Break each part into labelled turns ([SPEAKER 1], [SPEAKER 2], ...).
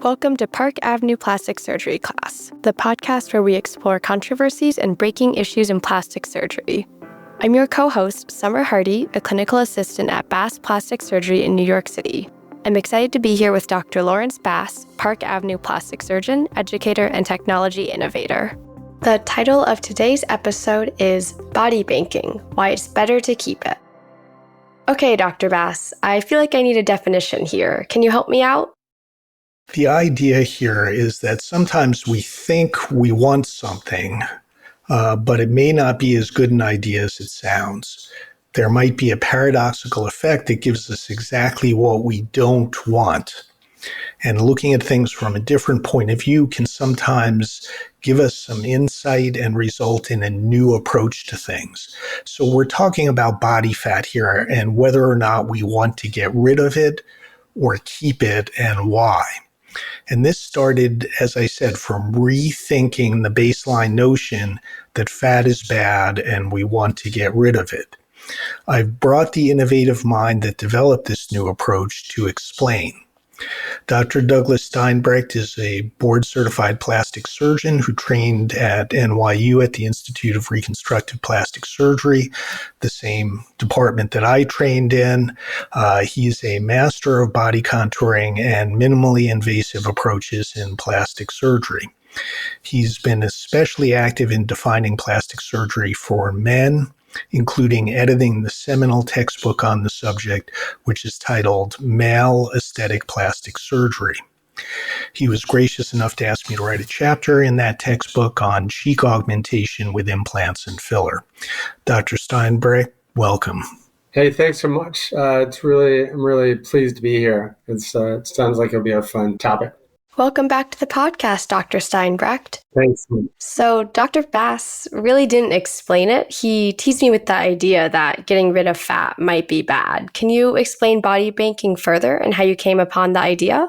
[SPEAKER 1] Welcome to Park Avenue Plastic Surgery Class, the podcast where we explore controversies and breaking issues in plastic surgery. I'm your co-host, Summer Hardy, a clinical assistant at Bass Plastic Surgery in New York City. I'm excited to be here with Dr. Lawrence Bass, Park Avenue plastic surgeon, educator, and technology innovator. The title of today's episode is Body Banking, Why It's Better to Keep It. Okay, Dr. Bass, I feel like I need a definition here. Can you help me out?
[SPEAKER 2] The idea here is that sometimes we think we want something, but it may not be as good an idea as it sounds. There might be a paradoxical effect that gives us exactly what we don't want. And looking at things from a different point of view can sometimes give us some insight and result in a new approach to things. So we're talking about body fat here and whether or not we want to get rid of it or keep it and why. And this started, as I said, from rethinking the baseline notion that fat is bad and we want to get rid of it. I've brought the innovative mind that developed this new approach to explain. Dr. Douglas Steinbrech is a board-certified plastic surgeon who trained at NYU at the Institute of Reconstructive Plastic Surgery, the same department that I trained in. He's a master of body contouring and minimally invasive approaches in plastic surgery. He's been especially active in defining plastic surgery for men, including editing the seminal textbook on the subject, which is titled Male Aesthetic Plastic Surgery. He was gracious enough to ask me to write a chapter in that textbook on cheek augmentation with implants and filler. Dr. Steinbrech, welcome.
[SPEAKER 3] Hey, thanks so much. I'm really pleased to be here. It sounds like it'll be a fun topic.
[SPEAKER 1] Welcome back to the podcast, Dr. Steinbrech.
[SPEAKER 3] Thanks.
[SPEAKER 1] So Dr. Bass really didn't explain it. He teased me with the idea that getting rid of fat might be bad. Can you explain body banking further and how you came upon the idea?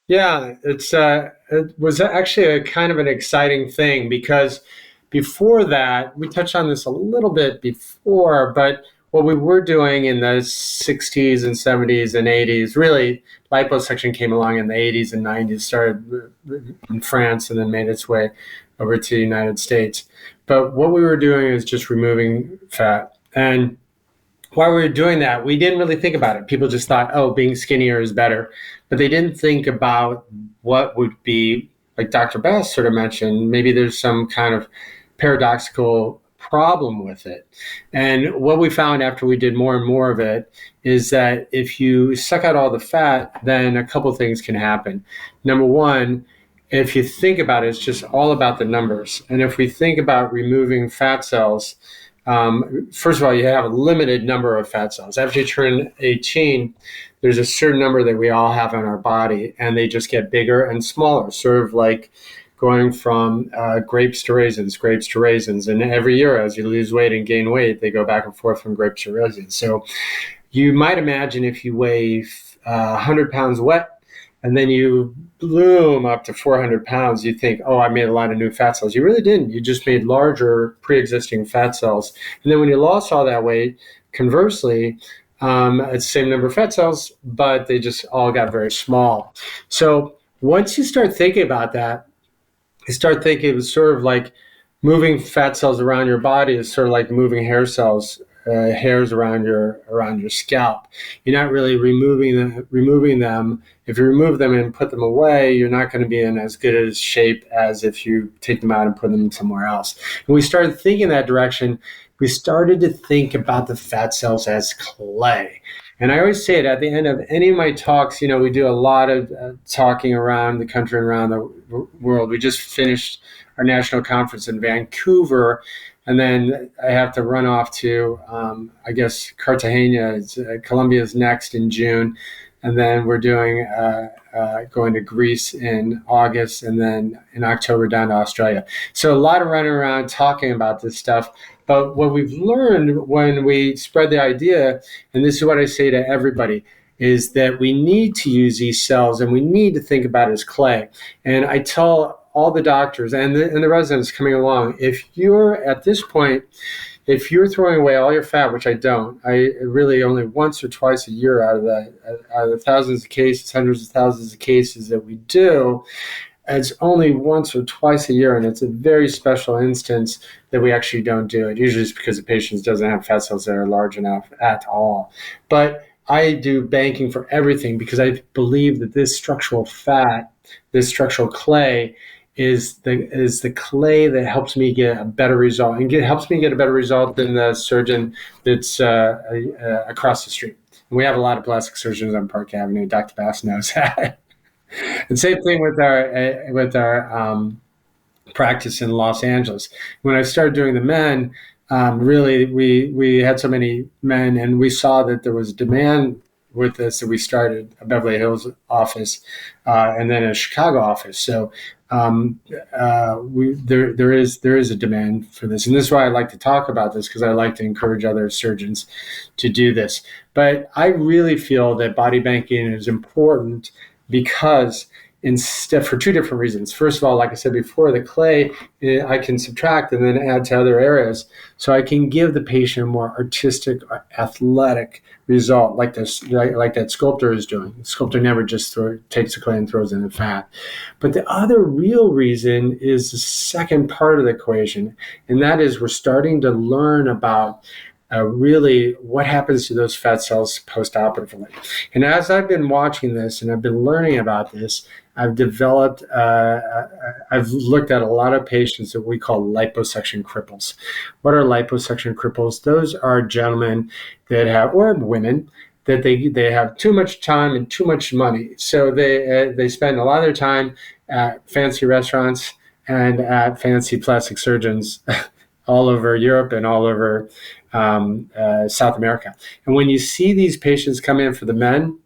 [SPEAKER 3] Yeah, it was actually a kind of an exciting thing because before that, we touched on this a little bit before, but what we were doing in the 60s and 70s and 80s, really, liposuction came along in the 80s and 90s, started in France and then made its way over to the United States. But what we were doing is just removing fat. And while we were doing that, we didn't really think about it. People just thought, oh, being skinnier is better. But they didn't think about what would be, like Dr. Bass sort of mentioned, maybe there's some kind of paradoxical problem with it. And what we found after we did more and more of it is that if you suck out all the fat, then a couple things can happen. Number one, if you think about it, it's just all about the numbers. And if we think about removing fat cells, first of all, you have a limited number of fat cells. After you turn 18, there's a certain number that we all have in our body, and they just get bigger and smaller, sort of like going from grapes to raisins. And every year, as you lose weight and gain weight, they go back and forth from grapes to raisins. So you might imagine if you weigh 100 pounds wet, and then you bloom up to 400 pounds, you think, oh, I made a lot of new fat cells. You really didn't. You just made larger pre-existing fat cells. And then when you lost all that weight, conversely, it's the same number of fat cells, but they just all got very small. So once you start thinking about that, you start thinking it was sort of like moving fat cells around your body is sort of like moving hairs around your scalp. You're not really removing them. If you remove them and put them away, you're not going to be in as good a shape as if you take them out and put them somewhere else. And we started thinking that direction. We started to think about the fat cells as clay. And I always say it at the end of any of my talks, we do a lot of talking around the country and around the world. We just finished our national conference in Vancouver, and then I have to run off to, Cartagena. Colombia's next in June. And then we're doing going to Greece in August, and then in October down to Australia. So a lot of running around talking about this stuff. But what we've learned when we spread the idea, and this is what I say to everybody, is that we need to use these cells and we need to think about it as clay. And I tell all the doctors and the residents coming along, if you're at this point, if you're throwing away all your fat, which I don't, I really only once or twice a year out of the thousands of cases, hundreds of thousands of cases that we do, it's only once or twice a year, and it's a very special instance that we actually don't do it. Usually it's because the patient doesn't have fat cells that are large enough at all. But I do banking for everything because I believe that this structural fat, this structural clay, is the clay that helps me get a better result, and helps me get a better result than the surgeon that's across the street. And we have a lot of plastic surgeons on Park Avenue. Dr. Bass knows that. And same thing with our practice in Los Angeles. When I started doing the men, really we had so many men, and we saw that there was demand with this, that we started a Beverly Hills office and then a Chicago office. So there is a demand for this, and this is why I like to talk about this, because I like to encourage other surgeons to do this. But I really feel that body banking is important because for two different reasons. First of all, like I said before, the clay, I can subtract and then add to other areas. So I can give the patient a more artistic, or athletic result, like that sculptor is doing. The sculptor never just takes the clay and throws in the fat. But the other real reason is the second part of the equation, and that is we're starting to learn about really what happens to those fat cells post-operatively. And as I've been watching this and I've been learning about this, I've developed, I've looked at a lot of patients that we call liposuction cripples. What are liposuction cripples? Those are gentlemen that have, or women, that they have too much time and too much money. So they spend a lot of their time at fancy restaurants and at fancy plastic surgeons all over Europe and all over South America. And when you see these patients come in for the men,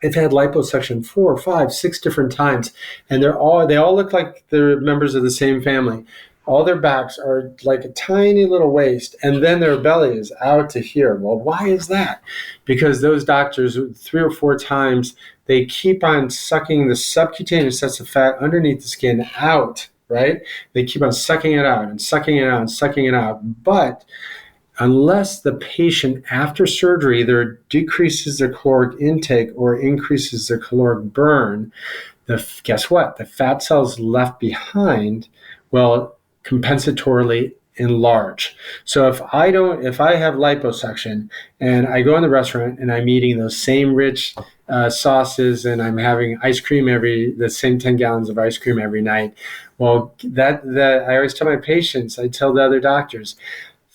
[SPEAKER 3] they've had liposuction 4, 5, 6 different times, and they all look like they're members of the same family. All their backs are like a tiny little waist, and then their belly is out to here. Well, why is that? Because those doctors, 3 or 4 times, they keep on sucking the subcutaneous sets of fat underneath the skin out, right? They keep on sucking it out and sucking it out and sucking it out. But unless the patient after surgery either decreases their caloric intake or increases their caloric burn, guess what? The fat cells left behind will compensatorily enlarge. So if I have liposuction and I go in the restaurant and I'm eating those same rich sauces and I'm having ice cream the same 10 gallons of ice cream every night, well, that I always tell my patients, I tell the other doctors,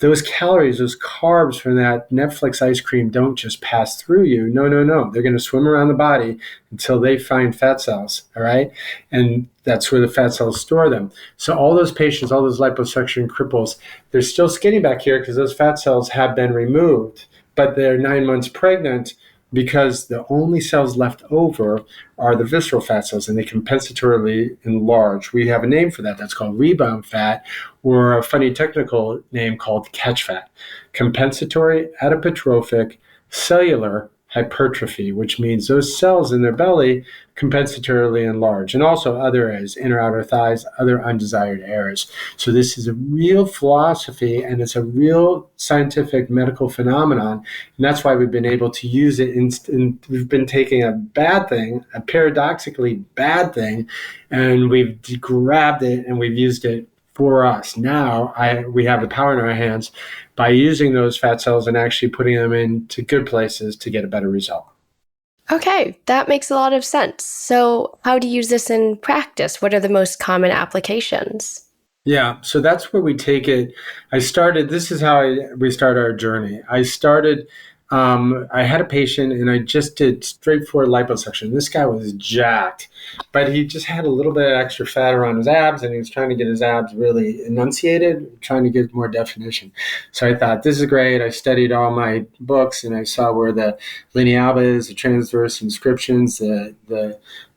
[SPEAKER 3] those calories, those carbs from that Netflix ice cream don't just pass through you. No. They're going to swim around the body until they find fat cells, all right? And that's where the fat cells store them. So all those patients, all those liposuction cripples, they're still skinny back here because those fat cells have been removed, but they're 9 months pregnant because the only cells left over are the visceral fat cells, and they compensatorily enlarge. We have a name for that. That's called rebound fat, or a funny technical name called catch fat. Compensatory adipotrophic cellular hypertrophy, which means those cells in their belly compensatorily enlarge, and also other areas, inner outer thighs, other undesired areas. So this is a real philosophy, and it's a real scientific medical phenomenon, and that's why we've been able to use it. We've been taking a bad thing, a paradoxically bad thing, and we've grabbed it and we've used it for us. Now we have the power in our hands by using those fat cells and actually putting them into good places to get a better result.
[SPEAKER 1] Okay, that makes a lot of sense. So how do you use this in practice? What are the most common applications?
[SPEAKER 3] Yeah, so that's where we take it. This is how we start our journey. I had a patient and I just did straightforward liposuction. This guy was jacked, but he just had a little bit of extra fat around his abs, and he was trying to get his abs really enunciated, trying to get more definition. So I thought, this is great. I studied all my books and I saw where the linea alba is, the transverse inscriptions, the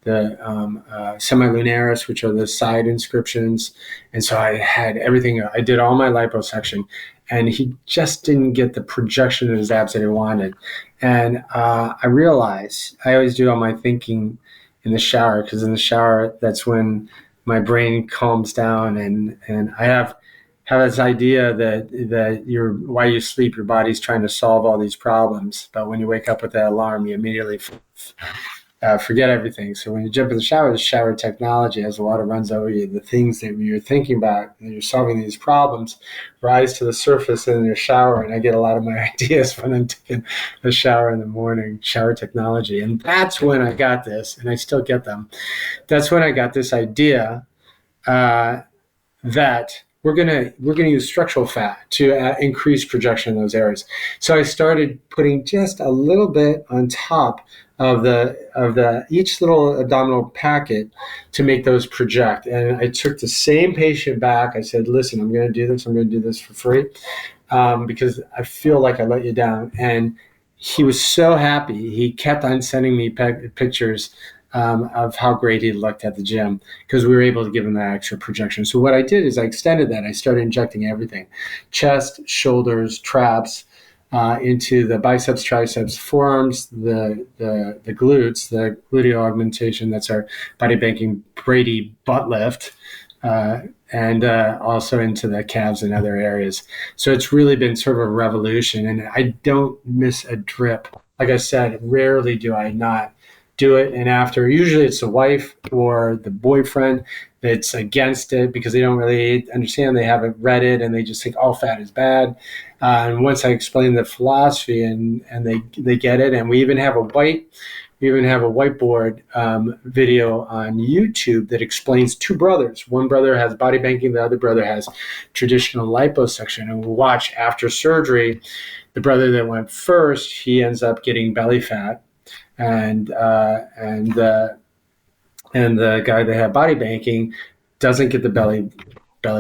[SPEAKER 3] semilunaris, which are the side inscriptions. And so I had everything. I did all my liposuction, and he just didn't get the projection of his abs that he wanted. And I realized I always do all my thinking in the shower, because in the shower, that's when my brain calms down, and I have have this idea that while you sleep, your body's trying to solve all these problems, but when you wake up with that alarm, you immediately forget everything. So when you jump in the shower technology, as the water runs over you, the things that you're thinking about, and you're solving these problems, rise to the surface in your shower. And I get a lot of my ideas when I'm taking a shower in the morning, shower technology. And that's when I got this, and I still get them. That's when I got this idea that we're gonna use structural fat to increase projection in those areas. So I started putting just a little bit on top of the each little abdominal packet to make those project. And I took the same patient back. I said, "Listen, I'm going to do this. I'm going to do this for free because I feel like I let you down." And he was so happy. He kept on sending me pictures of how great he looked at the gym because we were able to give him that extra projection. So what I did is I extended that. I started injecting everything: chest, shoulders, traps, into the biceps, triceps, forearms, the glutes, the gluteal augmentation. That's our body banking Brady butt lift. And also into the calves and other areas. So it's really been sort of a revolution, and I don't miss a drip. Like I said, rarely do I not do it. And after, usually it's the wife or the boyfriend that's against it because they don't really understand. They haven't read it and they just think all fat is bad. And once I explain the philosophy and they get it, and we even have a whiteboard video on YouTube that explains two brothers. One brother has body banking, the other brother has traditional liposuction. And we'll watch after surgery, the brother that went first, he ends up getting belly fat. And the guy that had body banking doesn't get the belly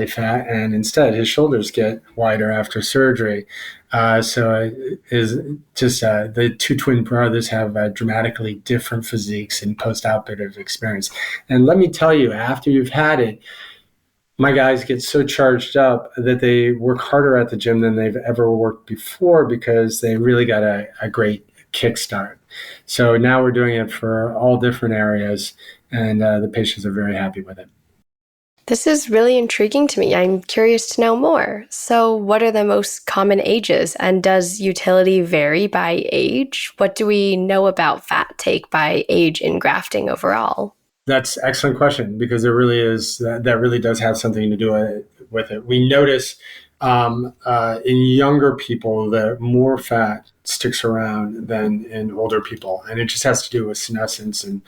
[SPEAKER 3] fat, and instead his shoulders get wider after surgery. So it is just the two twin brothers have dramatically different physiques and post-operative experience. And let me tell you, after you've had it, my guys get so charged up that they work harder at the gym than they've ever worked before because they really got a great kickstart. So now we're doing it for all different areas, and the patients are very happy with it.
[SPEAKER 1] This is really intriguing to me. I'm curious to know more. So what are the most common ages, and does utility vary by age? What do we know about fat take by age in grafting overall?
[SPEAKER 3] That's an excellent question, because there really is, that really does have something to do with it. We notice in younger people that more fat sticks around than in older people, and it just has to do with senescence and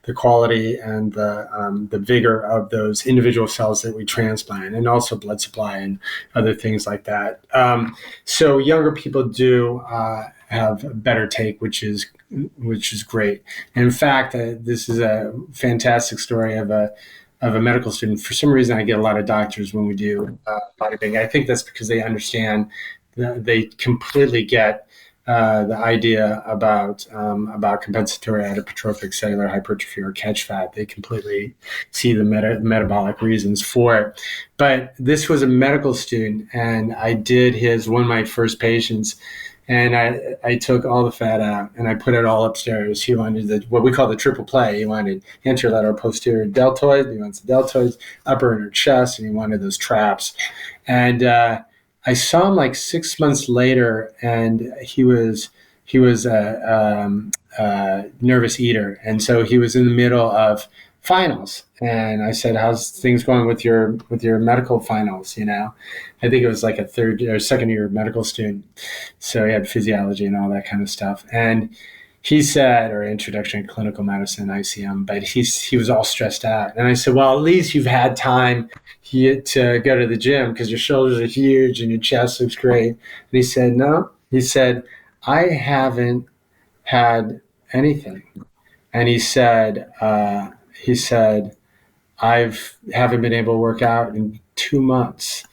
[SPEAKER 3] the quality and the vigor of those individual cells that we transplant, and also blood supply and other things like that. So younger people do have a better take, which is great. And in fact, this is a fantastic story of a medical student. For some reason, I get a lot of doctors when we do bodybuilding. I think that's because they understand, they completely get the idea about compensatory adipotropic cellular hypertrophy or catch fat. They completely see the metabolic reasons for it. But this was a medical student, and I did one of my first patients. And I took all the fat out and I put it all upstairs. He wanted what we call the triple play. He wanted anterolateral posterior deltoid. He wants the deltoids, upper inner chest, and he wanted those traps. And I saw him like 6 months later, and he was a nervous eater. And so he was in the middle of finals. And I said, "How's things going with your medical finals?" I think it was like a third or second year medical student. So he had physiology and all that kind of stuff. And he said, or introduction to clinical medicine, ICM, but he was all stressed out. And I said, "Well, at least you've had time to go to the gym because your shoulders are huge and your chest looks great." And he said, "No." He said, "I haven't had anything." And he said, "I haven't been able to work out in 2 months.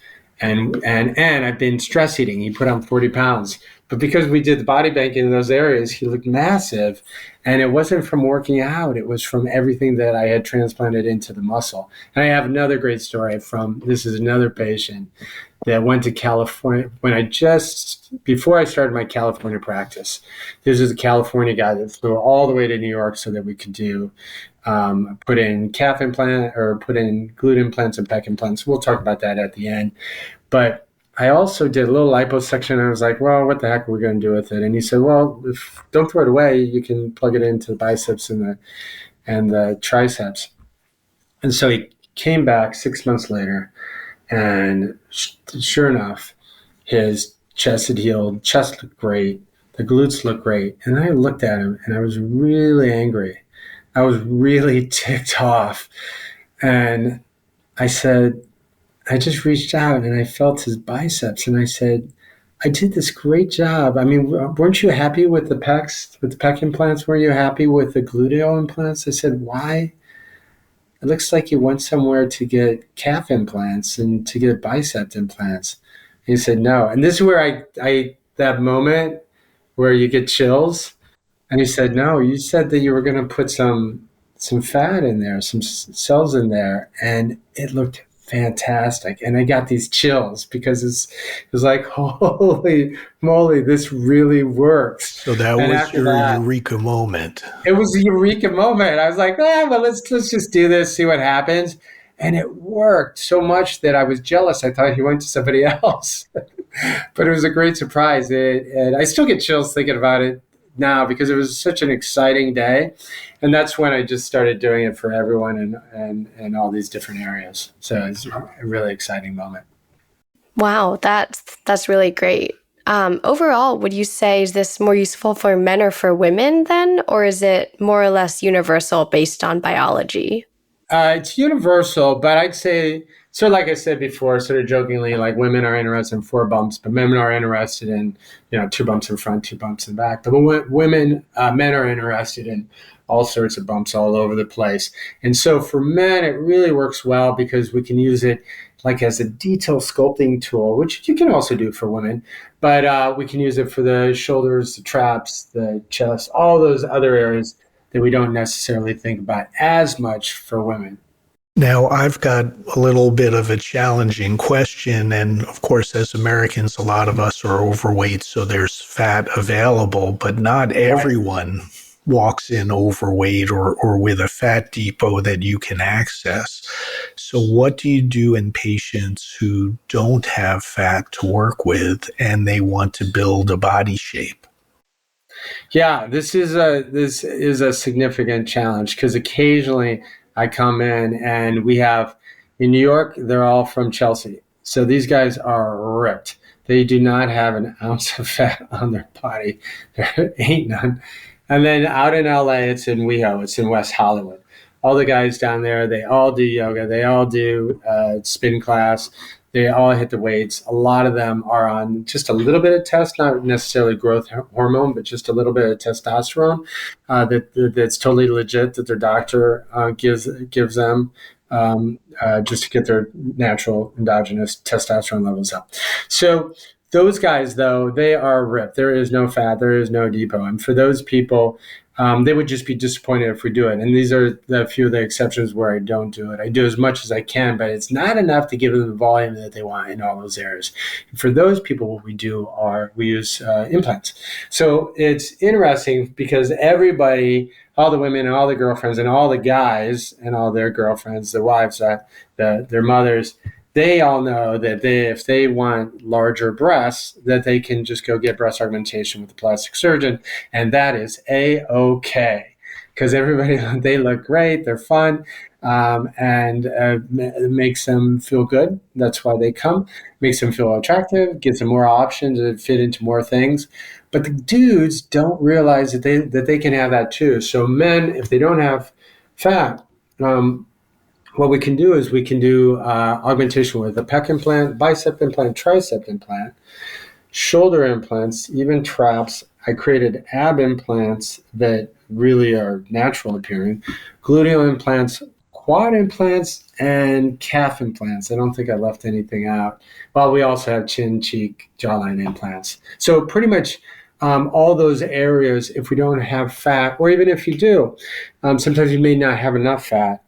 [SPEAKER 3] And I've been stress eating." He put on 40 pounds. But because we did the body banking in those areas, he looked massive. And it wasn't from working out. It was from everything that I had transplanted into the muscle. And I have another great story this is another patient that went to California before I started my California practice. This is a California guy that flew all the way to New York so that we could do put in calf implant or put in glute implants and pec implants. We'll talk about that at the end. But I also did a little liposuction, and I was like, well, what the heck are we going to do with it? And he said, well, don't throw it away. You can plug it into the biceps and the triceps. And so he came back 6 months later, and sure enough, his chest had healed, chest looked great, the glutes looked great. And I looked at him, and I was really angry. I was really ticked off. And I said, I just reached out and I felt his biceps, and I said, I did this great job. I mean, weren't you happy with the pecs, with the pec implants? Weren't you happy with the gluteal implants? I said, why? It looks like you went somewhere to get calf implants and to get bicep implants. And he said, no. And this is where I that moment where you get chills. And he said, no, you said that you were going to put some fat in there, some cells in there. And it looked fantastic. And I got these chills because it was like, holy moly, this really works.
[SPEAKER 2] So that was your eureka moment.
[SPEAKER 3] It was a eureka moment. I was like, well, let's just do this, see what happens. And it worked so much that I was jealous. I thought he went to somebody else. But it was a great surprise. And I still get chills thinking about it now because it was such an exciting day. And that's when I just started doing it for everyone and all these different areas. So it's a really exciting moment.
[SPEAKER 1] Wow, that's really great. Overall, would you say is this more useful for men or for women then? Or is it more or less universal based on biology?
[SPEAKER 3] It's universal, but I'd say, so like I said before, sort of jokingly, like women are interested in 4 bumps, but men are interested in, 2 bumps in front, 2 bumps in back. But men are interested in all sorts of bumps all over the place. And so for men, it really works well because we can use it like as a detail sculpting tool, which you can also do for women, but we can use it for the shoulders, the traps, the chest, all those other areas that we don't necessarily think about as much for women.
[SPEAKER 2] Now, I've got a little bit of a challenging question. And of course, as Americans, a lot of us are overweight, so there's fat available, but not everyone walks in overweight or with a fat depot that you can access. So what do you do in patients who don't have fat to work with and they want to build a body shape?
[SPEAKER 3] Yeah, this is a significant challenge because occasionally I come in and we have, in New York, they're all from Chelsea. So these guys are ripped. They do not have an ounce of fat on their body. There ain't none. And then out in LA, it's in WeHo, it's in West Hollywood. All the guys down there, they all do yoga. They all do spin class. They all hit the weights. A lot of them are on just a little bit of test, not necessarily growth hormone, but just a little bit of testosterone that's totally legit that their doctor gives them just to get their natural endogenous testosterone levels up. So those guys, though, they are ripped. There is no fat. There is no depot. And for those people, they would just be disappointed if we do it. And these are the few of the exceptions where I don't do it. I do as much as I can, but it's not enough to give them the volume that they want in all those areas. And for those people, what we do we use implants. So it's interesting because everybody, all the women and all the girlfriends and all the guys and all their girlfriends, their wives, their mothers, they all know that if they want larger breasts, that they can just go get breast augmentation with a plastic surgeon, and that is A-OK. Because everybody, they look great, they're fun, and it makes them feel good. That's why they come. Makes them feel attractive, gives them more options to fit into more things. But the dudes don't realize that they can have that too. So men, if they don't have fat, what we can do is we can do augmentation with a pec implant, bicep implant, tricep implant, shoulder implants, even traps. I created ab implants that really are natural appearing, gluteal implants, quad implants, and calf implants. I don't think I left anything out. Well, we also have chin, cheek, jawline implants. So pretty much all those areas, if we don't have fat, or even if you do, sometimes you may not have enough fat.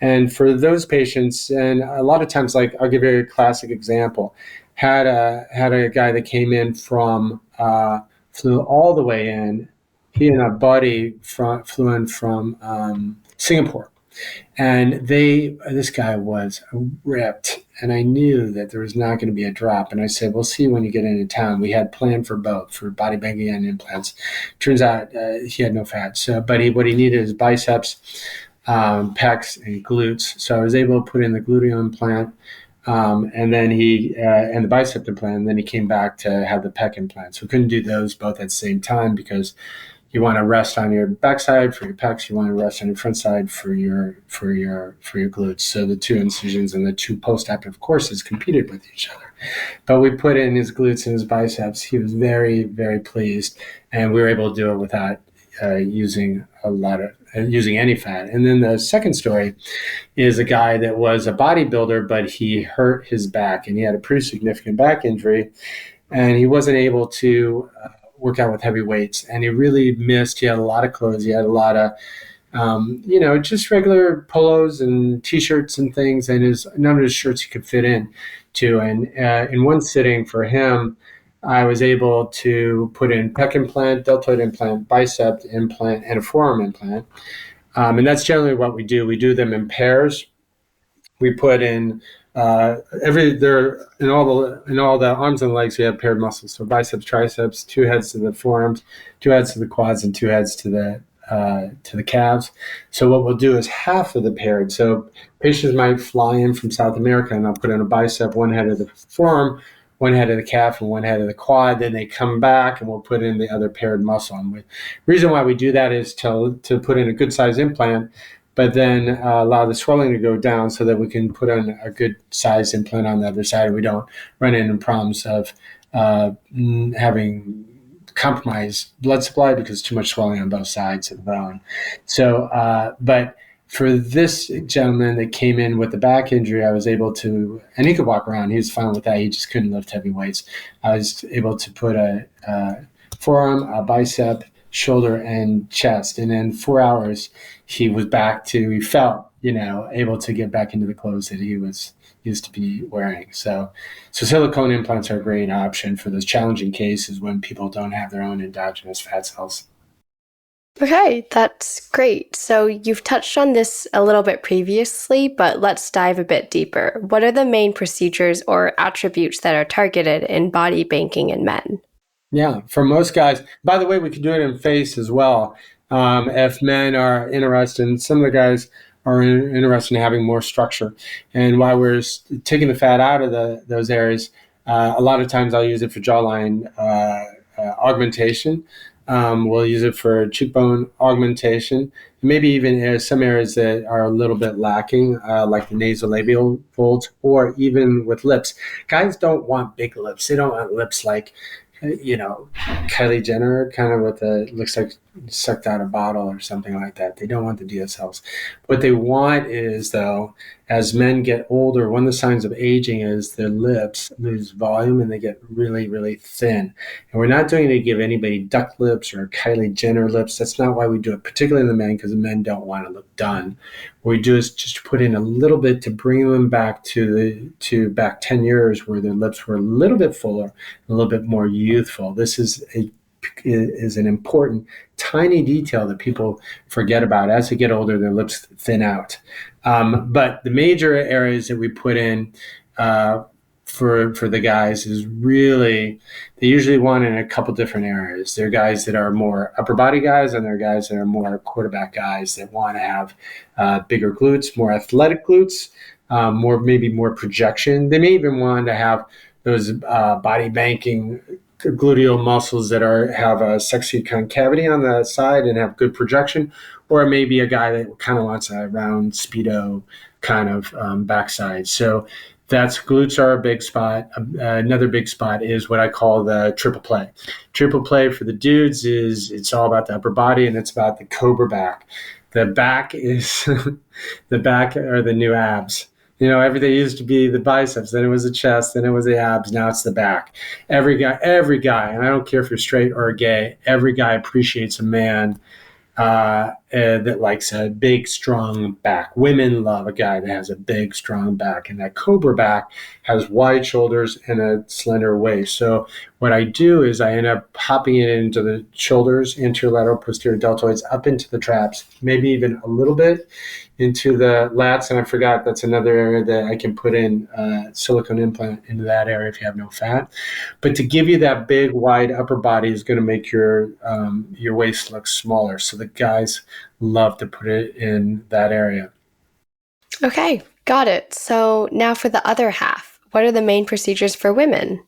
[SPEAKER 3] And for those patients, and a lot of times, like I'll give you a classic example, had a guy that came in from, flew all the way in. He and a buddy flew in from Singapore. And this guy was ripped, and I knew that there was not going to be a drop. And I said, "We'll see when you get into town." We had planned for both, for body banking and implants. Turns out he had no fat. So, but what he needed is biceps, pecs, and glutes. So I was able to put in the gluteal implant, and then and the bicep implant. And then he came back to have the pec implant. So we couldn't do those both at the same time because you want to rest on your backside for your pecs. You want to rest on your front side for your glutes. So the two incisions and the two post-operative courses competed with each other. But we put in his glutes and his biceps. He was very, very pleased, and we were able to do it without using any fat. And then the second story is a guy that was a bodybuilder, but he hurt his back, and he had a pretty significant back injury, and he wasn't able to work out with heavy weights, and he really missed. He had a lot of clothes. He had a lot of, just regular polos and t-shirts and things, and none of his shirts he could fit in to. And in one sitting for him, I was able to put in pec implant, deltoid implant, bicep implant, and a forearm implant. And that's generally what we do. We do them in pairs. We put in in all the arms and legs, we have paired muscles. So biceps, triceps, 2 heads to the forearms, 2 heads to the quads, and 2 heads to the calves. So what we'll do is half of the paired. So patients might fly in from South America, and I'll put in a bicep, 1 head of the forearm, 1 head of the calf, and 1 head of the quad. Then they come back, and we'll put in the other paired muscle. And the reason why we do that is to put in a good size implant, but then allow the swelling to go down so that we can put on a good size implant on the other side. We don't run into problems of having compromised blood supply because too much swelling on both sides of the bone. So, but for this gentleman that came in with the back injury, I was able to, and he could walk around. He was fine with that. He just couldn't lift heavy weights. I was able to put a forearm, a bicep, shoulder, and chest. And in 4 hours, he was he felt, able to get back into the clothes that he was used to be wearing. So silicone implants are a great option for those challenging cases when people don't have their own endogenous fat cells.
[SPEAKER 1] Okay, that's great. So you've touched on this a little bit previously, but let's dive a bit deeper. What are the main procedures or attributes that are targeted in body banking in men?
[SPEAKER 3] Yeah, for most guys, by the way, we could do it in face as well. If men are interested, and some of the guys are interested in having more structure. And while we're taking the fat out of those areas, a lot of times I'll use it for jawline augmentation. We'll use it for cheekbone augmentation, maybe even some areas that are a little bit lacking, like the nasolabial folds, or even with lips. Guys don't want big lips. They don't want lips like, Kylie Jenner, kind of looks like sucked out a bottle or something like that. They don't want the DSLs. What they want is, though, as men get older, one of the signs of aging is their lips lose volume and they get really, really thin. And we're not doing it to give anybody duck lips or Kylie Jenner lips. That's not why we do it, particularly in the men, because the men don't want to look done. What we do is just put in a little bit to bring them back to back 10 years where their lips were a little bit fuller, a little bit more youthful. This is an important tiny detail that people forget about. As they get older, their lips thin out. But the major areas that we put in for the guys is really, they usually want in a couple different areas. They're guys that are more upper body guys, and they're guys that are more quarterback guys that want to have bigger glutes, more athletic glutes, maybe more projection. They may even want to have those body banking gluteal muscles that have a sexy concavity on the side and have good projection, or maybe a guy that kind of wants a round Speedo kind of backside. So glutes are a big spot. Another big spot is what I call the triple play. Triple play for the dudes it's all about the upper body, and it's about the cobra back. The back is the back are the new abs. Everything used to be the biceps, then it was the chest, then it was the abs, now it's the back. Every guy, and I don't care if you're straight or gay, every guy appreciates a man that likes a big, strong back. Women love a guy that has a big, strong back, and that cobra back has wide shoulders and a slender waist. So what I do is I end up popping it into the shoulders, anterolateral, posterior deltoids, up into the traps, maybe even a little bit into the lats. And I forgot that's another area that I can put in silicone implant into that area if you have no fat. But to give you that big, wide upper body is going to make your waist look smaller. So the guys love to put it in that area.
[SPEAKER 1] Okay, got it. So now for the other half, what are the main procedures for women?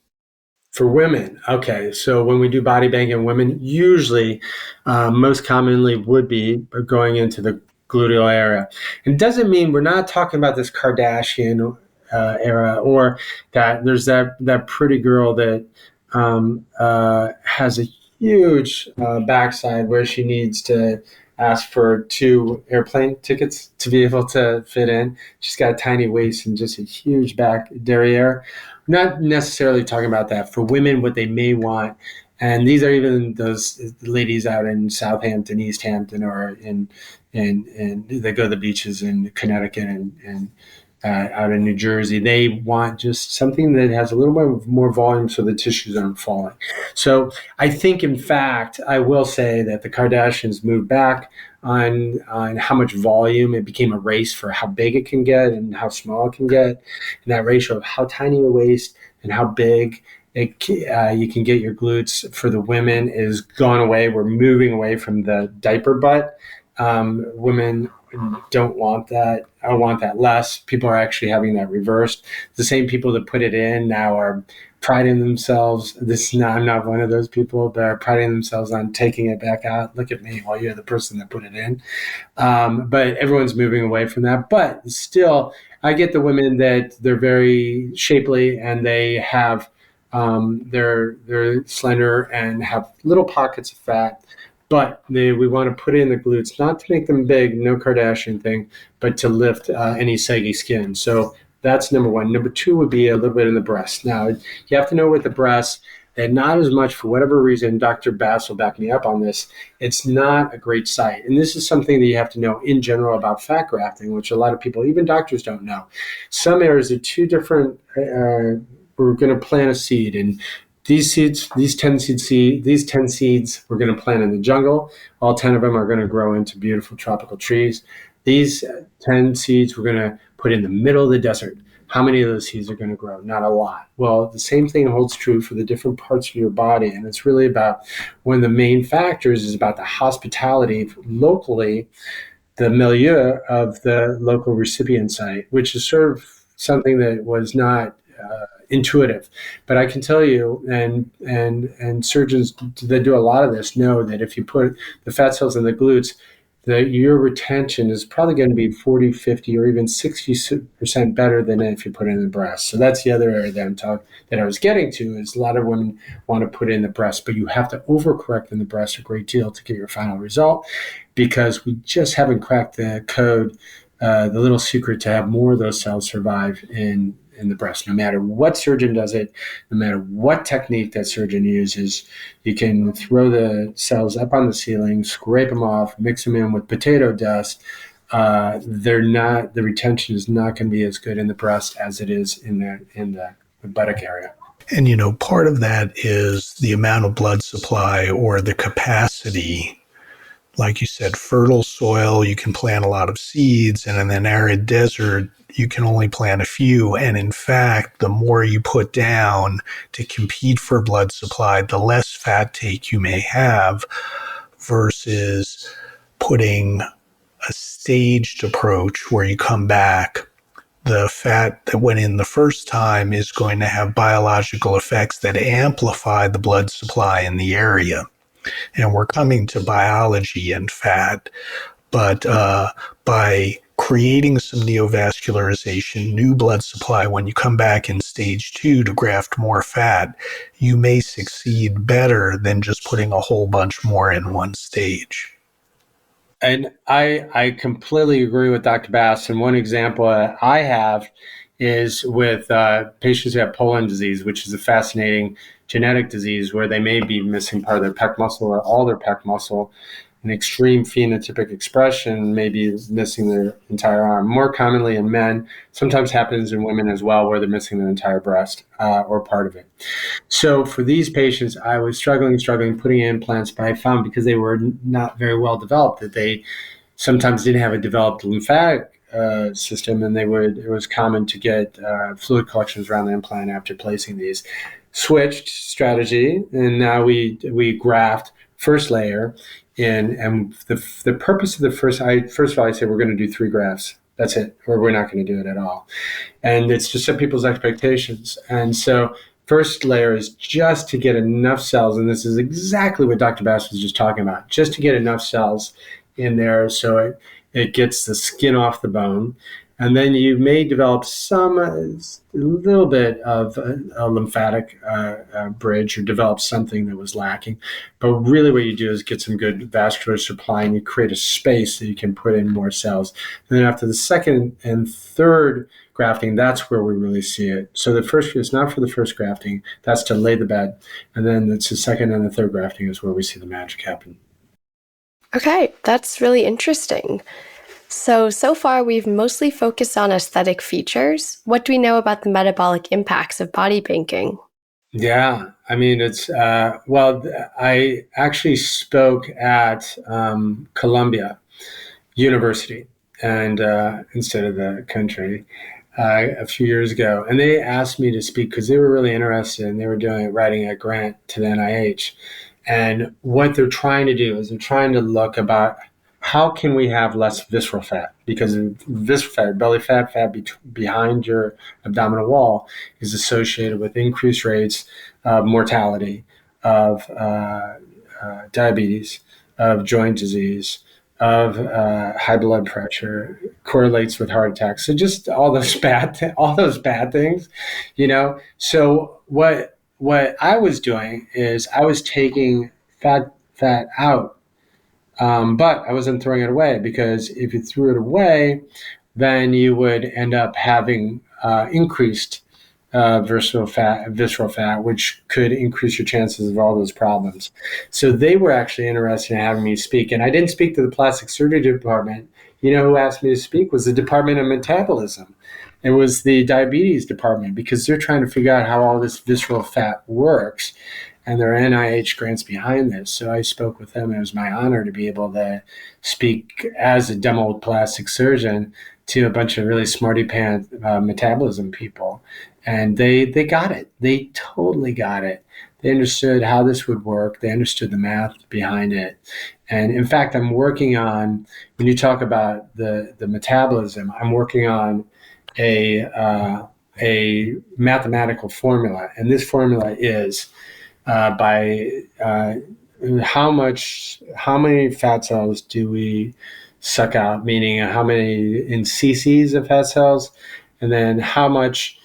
[SPEAKER 3] For women, okay, so when we do body banking, women usually, most commonly would be going into the gluteal area. And it doesn't mean we're not talking about this Kardashian era, or that there's that pretty girl that has a huge backside where she needs to ask for 2 airplane tickets to be able to fit in. She's got a tiny waist and just a huge back derriere. Not necessarily talking about that. For women, what they may want, and these are even those ladies out in Southampton, East Hampton, or in they go to the beaches in Connecticut and out in New Jersey. They want just something that has a little bit more volume so the tissues aren't falling. So I think, in fact, I will say that the Kardashians moved back on how much volume. It became a race for how big it can get and how small it can get. And that ratio of how tiny your waist and how big you can get your glutes for the women is gone away. We're moving away from the diaper butt. Women don't want that. I want that less. People are actually having that reversed. The same people that put it in now are priding themselves. I'm not one of those people, but are priding themselves on taking it back out. Look at me, while you're the person that put it in. But everyone's moving away from that. But still, I get the women that they're very shapely and they have they're slender and have little pockets of fat. But we want to put in the glutes, not to make them big, no Kardashian thing, but to lift any saggy skin. So that's number one. Number two would be a little bit in the breast. Now, you have to know with the breast that not as much, for whatever reason, Dr. Bass will back me up on this, it's not a great site. And this is something that you have to know in general about fat grafting, which a lot of people, even doctors, don't know. Some areas are two different, we're going to plant a seed, and these 10 seeds we're going to plant in the jungle. All 10 of them are going to grow into beautiful tropical trees. These 10 seeds we're going to put in the middle of the desert. How many of those seeds are going to grow? Not a lot. Well, the same thing holds true for the different parts of your body. And it's really about one of the main factors is about the hospitality locally, the milieu of the local recipient site, which is sort of something that was not intuitive. But I can tell you, and surgeons that do a lot of this know that if you put the fat cells in the glutes, that your retention is probably going to be 40, 50, or even 60% better than if you put it in the breast. So that's the other area that I was getting to, is a lot of women want to put it in the breast, but you have to overcorrect in the breast a great deal to get your final result, because we just haven't cracked the code, the little secret to have more of those cells survive in the breast. No matter what surgeon does it, no matter what technique that surgeon uses, you can throw the cells up on the ceiling, scrape them off, mix them in with potato dust. The retention is not going to be as good in the breast as it is in the buttock area.
[SPEAKER 2] And, part of that is the amount of blood supply, or the capacity. Like you said, fertile soil, you can plant a lot of seeds, and in an arid desert, you can only plant a few. And in fact, the more you put down to compete for blood supply, the less fat take you may have, versus putting a staged approach where you come back. The fat that went in the first time is going to have biological effects that amplify the blood supply in the area. And we're coming to biology and fat, but by creating some neovascularization, new blood supply, when you come back in stage 2 to graft more fat, you may succeed better than just putting a whole bunch more in one stage.
[SPEAKER 3] And I completely agree with Dr. Bass. And one example I have is with patients who have Poland disease, which is a fascinating genetic disease where they may be missing part of their pec muscle or all their pec muscle. an extreme phenotypic expression, maybe missing their entire arm. More commonly in men, sometimes happens in women as well, where they're missing their entire breast or part of it. So for these patients, I was struggling putting in implants, but I found because they were not very well developed that they sometimes didn't have a developed lymphatic system, and it was common to get fluid collections around the implant after placing these. Switched strategy, and now we graft first layer in, and the purpose of the first of all, I say we're going to do 3 grafts. That's it, or we're not going to do it at all. And it's to set people's expectations. And so first layer is just to get enough cells, and this is exactly what Dr. Bass was just talking about, just to get enough cells in there so it gets the skin off the bone. And then you may develop a little bit of a lymphatic bridge, or develop something that was lacking. But really what you do is get some good vascular supply, and you create a space that you can put in more cells. And then after the second and third grafting, that's where we really see it. So the first is not for the first grafting, that's to lay the bed. And then it's the second and the third grafting is where we see the magic happen.
[SPEAKER 1] Okay, that's really interesting. So far we've mostly focused on aesthetic features. What do we know about the metabolic impacts of body banking?
[SPEAKER 3] Yeah, I mean, it's, I actually spoke at Columbia University and instead of the country a few years ago. And they asked me to speak because they were really interested, and they were writing a grant to the NIH. And what they're trying to do is they're trying to look about how can we have less visceral fat? Because visceral fat, belly fat, behind your abdominal wall is associated with increased rates of mortality, of diabetes, of joint disease, of high blood pressure, correlates with heart attacks. So just all those bad things, So what I was doing is I was taking fat out. But I wasn't throwing it away, because if you threw it away, then you would end up having increased visceral fat, which could increase your chances of all those problems. So they were actually interested in having me speak. And I didn't speak to the plastic surgery department. You know who asked me to speak was the Department of Metabolism. It was the diabetes department, because they're trying to figure out how all this visceral fat works. And there are NIH grants behind this. So I spoke with them. It was my honor to be able to speak as a demo plastic surgeon to a bunch of really smarty pants metabolism people. And they got it. They totally got it. They understood how this would work. They understood the math behind it. And in fact, I'm working on, when you talk about the metabolism, I'm working on a mathematical formula. And this formula is by how many fat cells do we suck out, meaning how many in cc's of fat cells, and then how much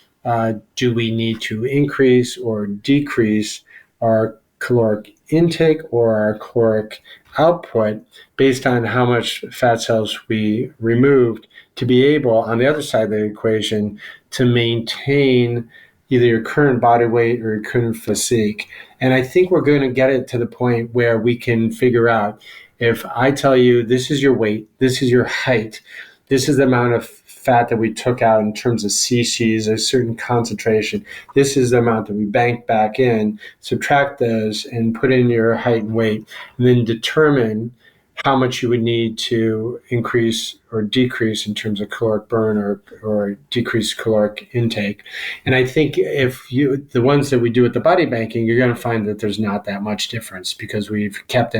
[SPEAKER 3] do we need to increase or decrease our caloric intake or our caloric output based on how much fat cells we removed, to be able, on the other side of the equation, to maintain either your current body weight or your current physique. And I think we're going to get it to the point where we can figure out, if I tell you this is your weight, this is your height, this is the amount of fat that we took out in terms of cc's, a certain concentration, this is the amount that we banked back in, subtract those and put in your height and weight, and then determine how much you would need to increase or decrease in terms of caloric burn or decrease caloric intake. And I think the ones that we do at the body banking, you're going to find that there's not that much difference, because we've kept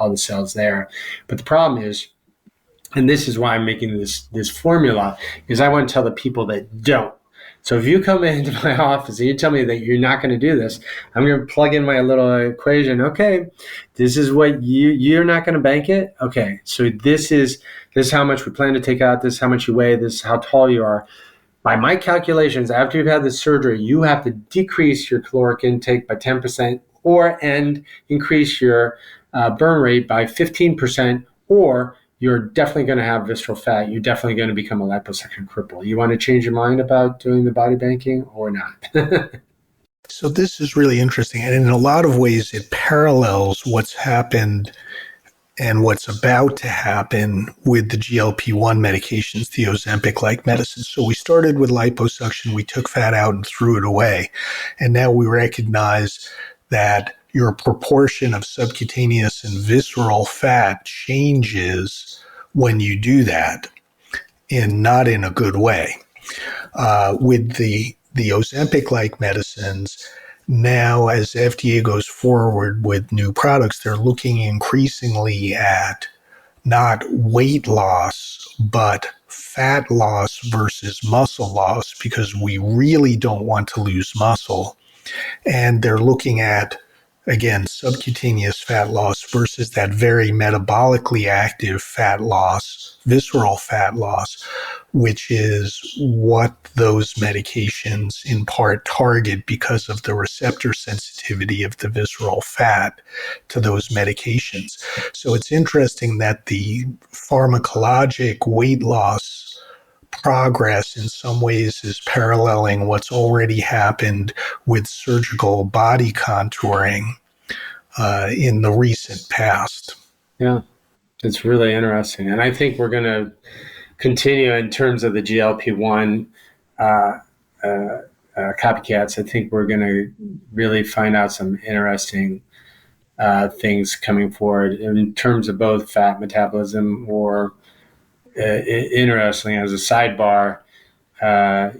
[SPEAKER 3] all the cells there. But the problem is, and this is why I'm making this formula, is I want to tell the people that don't. So if you come into my office and you tell me that you're not going to do this, I'm going to plug in my little equation. Okay, this is what you're not going to bank it. Okay, so this is how much we plan to take out. This is how much you weigh. This is how tall you are. By my calculations, after you've had the surgery, you have to decrease your caloric intake by 10% and increase your burn rate by 15%, or you're definitely going to have visceral fat. You're definitely going to become a liposuction cripple. You want to change your mind about doing the body banking or not?
[SPEAKER 2] So this is really interesting. And in a lot of ways, it parallels what's happened and what's about to happen with the GLP-1 medications, the Ozempic-like medicines. So we started with liposuction, we took fat out and threw it away. And now we recognize that your proportion of subcutaneous and visceral fat changes when you do that, and not in a good way. With the Ozempic-like medicines, now as FDA goes forward with new products, they're looking increasingly at not weight loss, but fat loss versus muscle loss, because we really don't want to lose muscle. And they're looking at, again, subcutaneous fat loss versus that very metabolically active fat loss, visceral fat loss, which is what those medications in part target because of the receptor sensitivity of the visceral fat to those medications. So it's interesting that the pharmacologic weight loss progress in some ways is paralleling what's already happened with surgical body contouring in the recent past.
[SPEAKER 3] Yeah, it's really interesting. And I think we're going to continue in terms of the GLP-1 copycats. I think we're going to really find out some interesting things coming forward in terms of both fat metabolism or interestingly, as a sidebar,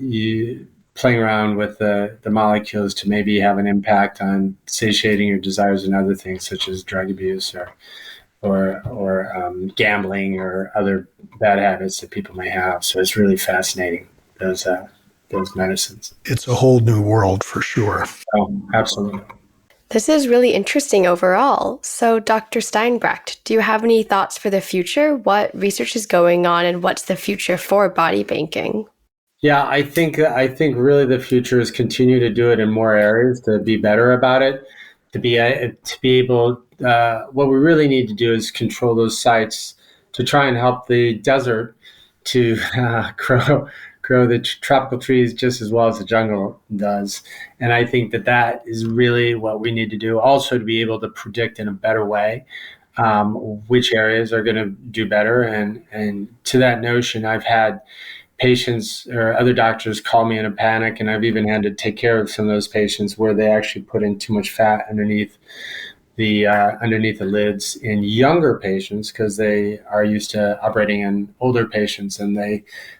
[SPEAKER 3] you playing around with the molecules to maybe have an impact on satiating your desires and other things such as drug abuse or gambling or other bad habits that people may have. So it's really fascinating, those medicines.
[SPEAKER 2] It's a whole new world for sure.
[SPEAKER 3] Oh, absolutely.
[SPEAKER 1] This is really interesting overall. So, Dr. Steinbrech, do you have any thoughts for the future? What research is going on and what's the future for body banking?
[SPEAKER 3] Yeah, I think really the future is continue to do it in more areas, to be better about it, to be able. What we really need to do is control those sites to try and help the desert to grow the tropical trees just as well as the jungle does. And I think that is really what we need to do. Also, to be able to predict in a better way which areas are going to do better. And to that notion, I've had patients or other doctors call me in a panic, and I've even had to take care of some of those patients where they actually put in too much fat underneath the lids in younger patients because they are used to operating in older patients, and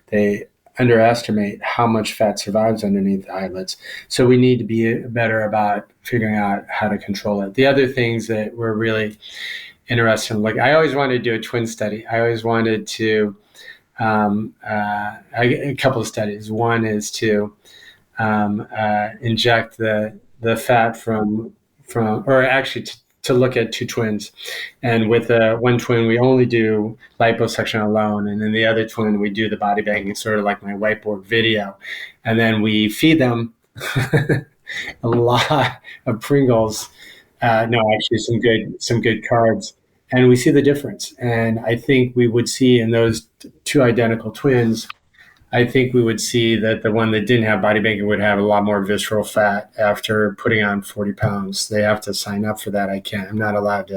[SPEAKER 3] they underestimate how much fat survives underneath the eyelids. So we need to be better about figuring out how to control it. The other things that we're really interested in, like I always wanted to do a twin study. I always wanted to a couple of studies. One is to inject the fat from or actually to look at two twins, and with one twin we only do liposuction alone, and then the other twin we do the body banking, sort of like my whiteboard video, and then we feed them a lot of Pringles. No, actually some good carbs, and we see the difference. And I think we would see in those two identical twins, I think we would see that the one that didn't have body banking would have a lot more visceral fat after putting on 40 pounds. They have to sign up for that. I'm not allowed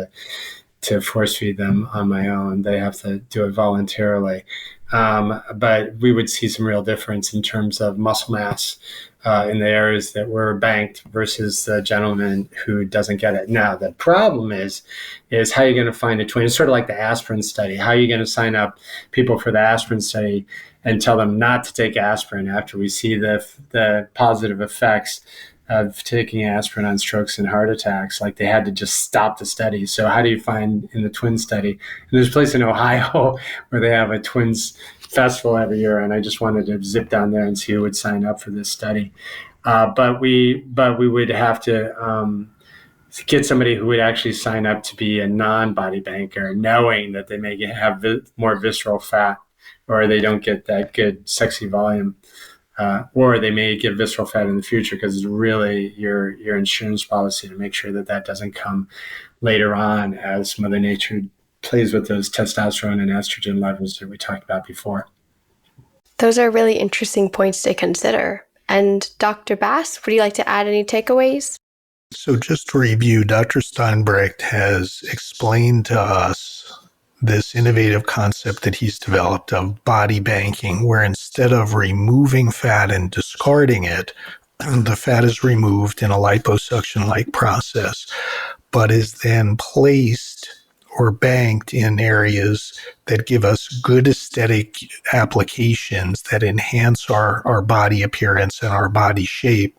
[SPEAKER 3] to force feed them on my own. They have to do it voluntarily. But we would see some real difference in terms of muscle mass in the areas that were banked versus the gentleman who doesn't get it. Now, the problem is how you're going to find a twin. It's sort of like the aspirin study. How are you going to sign up people for the aspirin study and tell them not to take aspirin after we see the positive effects of taking aspirin on strokes and heart attacks? Like, they had to just stop the study. So how do you find in the twin study? And there's a place in Ohio where they have a twins festival every year, and I just wanted to zip down there and see who would sign up for this study. But we would have to get somebody who would actually sign up to be a non-body banker, knowing that they may have more visceral fat, or they don't get that good sexy volume, or they may get visceral fat in the future, because it's really your insurance policy to make sure that doesn't come later on as Mother Nature plays with those testosterone and estrogen levels that we talked about before.
[SPEAKER 1] Those are really interesting points to consider. And Dr. Bass, would you like to add any takeaways?
[SPEAKER 2] So just to review, Dr. Steinbrech has explained to us this innovative concept that he's developed of body banking, where instead of removing fat and discarding it, the fat is removed in a liposuction-like process, but is then placed or banked in areas that give us good aesthetic applications that enhance our body appearance and our body shape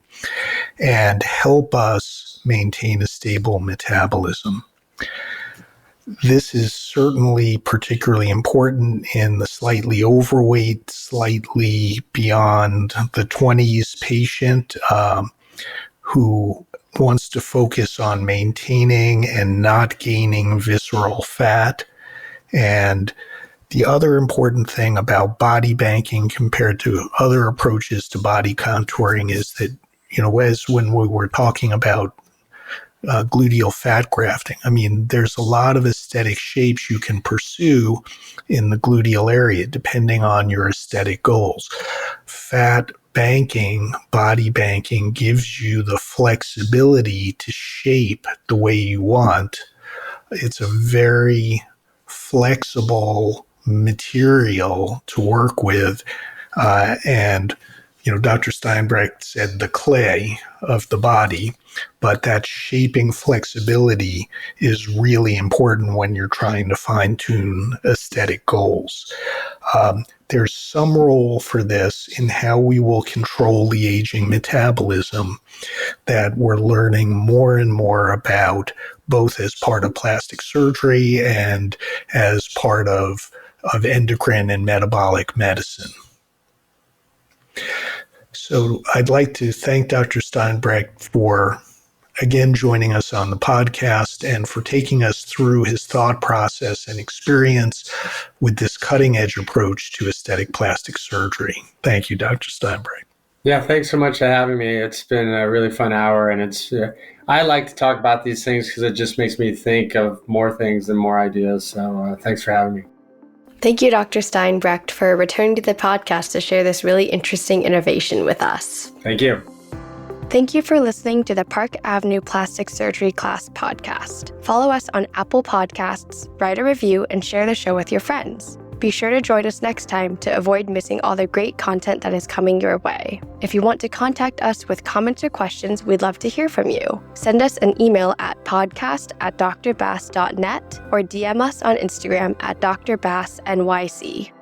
[SPEAKER 2] and help us maintain a stable metabolism. This is certainly particularly important in the slightly overweight, slightly beyond the 20s patient who wants to focus on maintaining and not gaining visceral fat. And the other important thing about body banking compared to other approaches to body contouring is that, as when we were talking about gluteal fat grafting, there's a lot of aesthetic shapes you can pursue in the gluteal area depending on your aesthetic goals. Fat banking, body banking gives you the flexibility to shape the way you want. It's a very flexible material to work with. And Dr. Steinbrech said the clay of the body, but that shaping flexibility is really important when you're trying to fine-tune aesthetic goals. There's some role for this in how we will control the aging metabolism that we're learning more and more about, both as part of plastic surgery and as part of endocrine and metabolic medicine. So I'd like to thank Dr. Steinbrech for, again, joining us on the podcast and for taking us through his thought process and experience with this cutting-edge approach to aesthetic plastic surgery. Thank you, Dr. Steinbrech.
[SPEAKER 3] Yeah, thanks so much for having me. It's been a really fun hour, and I like to talk about these things because it just makes me think of more things and more ideas. So thanks for having me.
[SPEAKER 1] Thank you, Dr. Steinbrech, for returning to the podcast to share this really interesting innovation with us.
[SPEAKER 3] Thank you.
[SPEAKER 1] Thank you for listening to the Park Avenue Plastic Surgery Class podcast. Follow us on Apple Podcasts, write a review, and share the show with your friends. Be sure to join us next time to avoid missing all the great content that is coming your way. If you want to contact us with comments or questions, we'd love to hear from you. Send us an email at podcast@drbass.net or DM us on Instagram at drbassnyc.